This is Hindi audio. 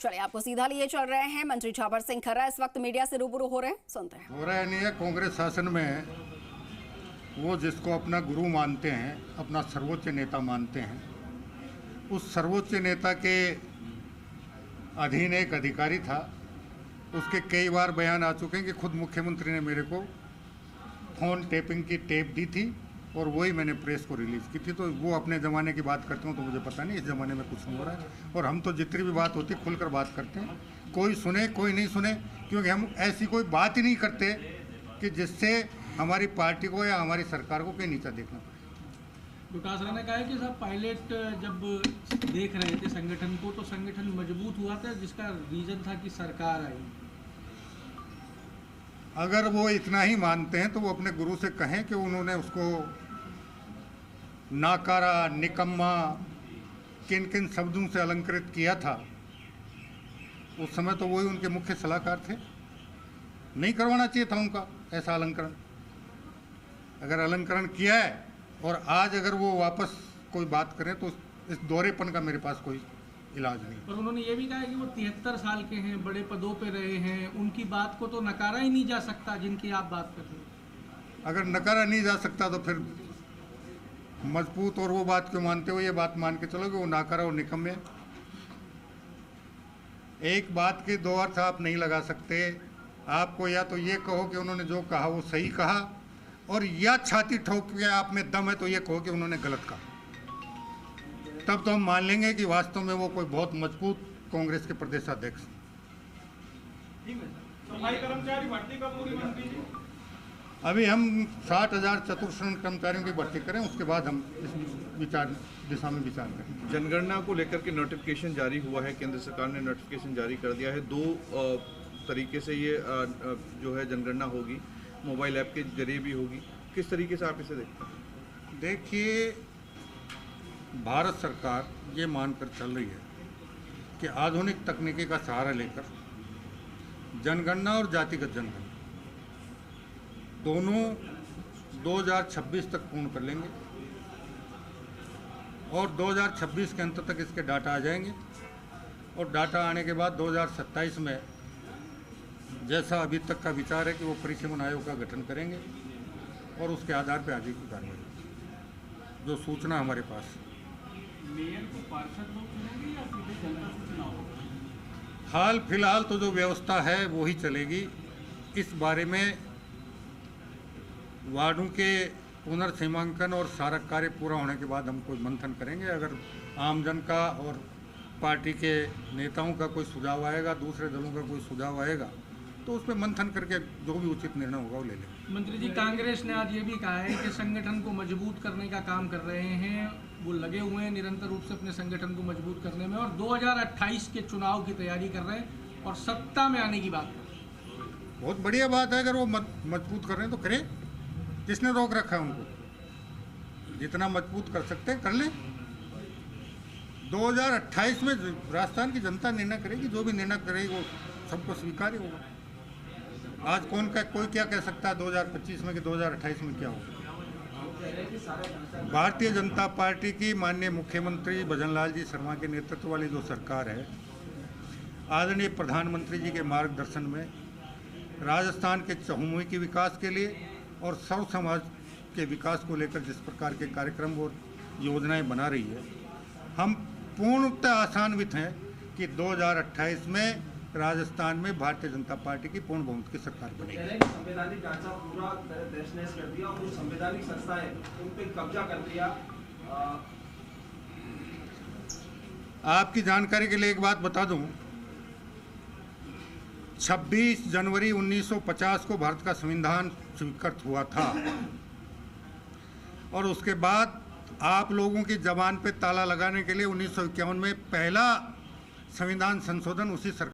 चलिए आपको सीधा लिए चल रहे हैं। मंत्री छाबर सिंह खर्रा इस वक्त मीडिया से रूबरू हो रहे हैं, सुनते हैं। हो रहा है नहीं है। कांग्रेस शासन में वो जिसको अपना गुरु मानते हैं, अपना सर्वोच्च नेता मानते हैं, उस सर्वोच्च नेता के अधीन एक अधिकारी था। उसके कई बार बयान आ चुके हैं कि खुद मुख्यमंत्री ने मेरे को फ़ोन टेपिंग की टेप दी थी और वही मैंने प्रेस को रिलीज़ की थी। तो वो अपने ज़माने की बात करते हो तो मुझे पता नहीं, इस ज़माने में कुछ नहीं हो रहा है। और हम तो जितनी भी बात होती खुलकर बात करते हैं, कोई सुने कोई नहीं सुने, क्योंकि हम ऐसी कोई बात ही नहीं करते कि जिससे हमारी पार्टी को या हमारी सरकार को कोई नीचा देखना पड़े। डोटासरा ने कहा है कि साहब पायलट जब देख रहे थे संगठन को तो संगठन मजबूत हुआ था, जिसका रीजन था कि सरकार आई। अगर वो इतना ही मानते हैं तो वो अपने गुरु से कहें कि उन्होंने उसको नाकारा, निकम्मा, किन किन शब्दों से अलंकृत किया था। उस समय तो वही उनके मुख्य सलाहकार थे। नहीं करवाना चाहिए था उनका ऐसा अलंकरण। अगर अलंकरण किया है और आज अगर वो वापस कोई बात करें तो इस दोहरेपन का मेरे पास कोई इलाज नहीं। और उन्होंने ये भी कहा कि वो 73 साल के हैं, बड़े पदों पे रहे हैं, उनकी बात को तो नकारा ही नहीं जा सकता जिनकी आप बात कर रहे हैं। अगर नकारा नहीं जा सकता तो फिर मजबूत और वो बात क्यों मानते हो? ये बात मान के चलो कि वो नाकारा और निकम्मे। एक बात के दो अर्थ आप नहीं लगा सकते। आपको या तो ये कहो कि उन्होंने जो कहा वो सही कहा, और या छाती ठोक के आप में दम है तो ये कहो कि उन्होंने गलत कहा। तब तो हम मान लेंगे कि वास्तव में वो कोई बहुत मजबूत कांग्रेस के प्रदेशाध्यक्ष। अभी हम 60,000 चतुर्श्रेणी कर्मचारियों की भर्ती करें, उसके बाद हम इस दिशा में विचार करें। जनगणना को लेकर के नोटिफिकेशन जारी हुआ है, केंद्र सरकार ने नोटिफिकेशन जारी कर दिया है। दो तरीके से ये जो है जनगणना होगी, मोबाइल ऐप के जरिए भी होगी। किस तरीके से आप इसे देखते हैं? देखिए, भारत सरकार ये मानकर चल रही है कि आधुनिक तकनीकी का सहारा लेकर जनगणना और जातिगत जनगणना दोनों 2026 तक पूर्ण कर लेंगे और 2026 के अंत तक इसके डाटा आ जाएंगे। और डाटा आने के बाद 2027 में जैसा अभी तक का विचार है कि वो परिसीमन आयोग का गठन करेंगे और उसके आधार पर आगे की कार्रवाई, जो सूचना हमारे पास। मेयर को पार्षद लोग चुनेंगे या सीधे जनता से चुनाव होगा? हाल फिलहाल तो जो व्यवस्था है वो ही चलेगी। इस बारे में वार्डों के पुनर्सीमांकन और सारा कार्य पूरा होने के बाद हम कोई मंथन करेंगे। अगर आमजन का और पार्टी के नेताओं का कोई सुझाव आएगा, दूसरे दलों का कोई सुझाव आएगा, तो उस पर मंथन करके जो भी उचित निर्णय होगा वो ले लेंगे। मंत्री जी, कांग्रेस ने आज ये भी कहा है कि संगठन को मजबूत करने का काम कर रहे हैं, वो लगे हुए हैं निरंतर रूप से अपने संगठन को मजबूत करने में, और 2028 के चुनाव की तैयारी कर रहे हैं और सत्ता में आने की बात कर रहे हैं। बहुत बढ़िया बात है। अगर वो मजबूत कर रहे हैं तो करें। किसने रोक रखा है उनको? जितना मजबूत कर सकते हैं कर लें। 2028 में राजस्थान की जनता निर्णय करेगी, जो भी निर्णय करेगी वो सबको स्वीकार्य होगा। आज कोई क्या कह सकता है 2025 में कि 2028 में क्या होगा? भारतीय जनता पार्टी की माननीय मुख्यमंत्री भजनलाल जी शर्मा के नेतृत्व वाली जो सरकार है, आदरणीय प्रधानमंत्री जी के मार्गदर्शन में राजस्थान के चहुमुखी विकास के लिए और सर्व समाज के विकास को लेकर जिस प्रकार के कार्यक्रम और योजनाएं बना रही है, हम पूर्णतः आशान्वित हैं कि 2028 में राजस्थान में भारतीय जनता पार्टी की पूर्ण बहुमत की सरकार बनेगी। संवैधानिक ढांचा पूरा तहस-नहस कर दिया और संवैधानिक संस्थाएं उन पे कब्जा कर दिया। आपकी जानकारी के लिए एक बात बता दूं, 26 जनवरी 1950 को भारत का संविधान स्वीकृत हुआ था और उसके बाद आप लोगों की जबान पे ताला लगाने के लिए 1951 में पहला संविधान संशोधन उसी सरकार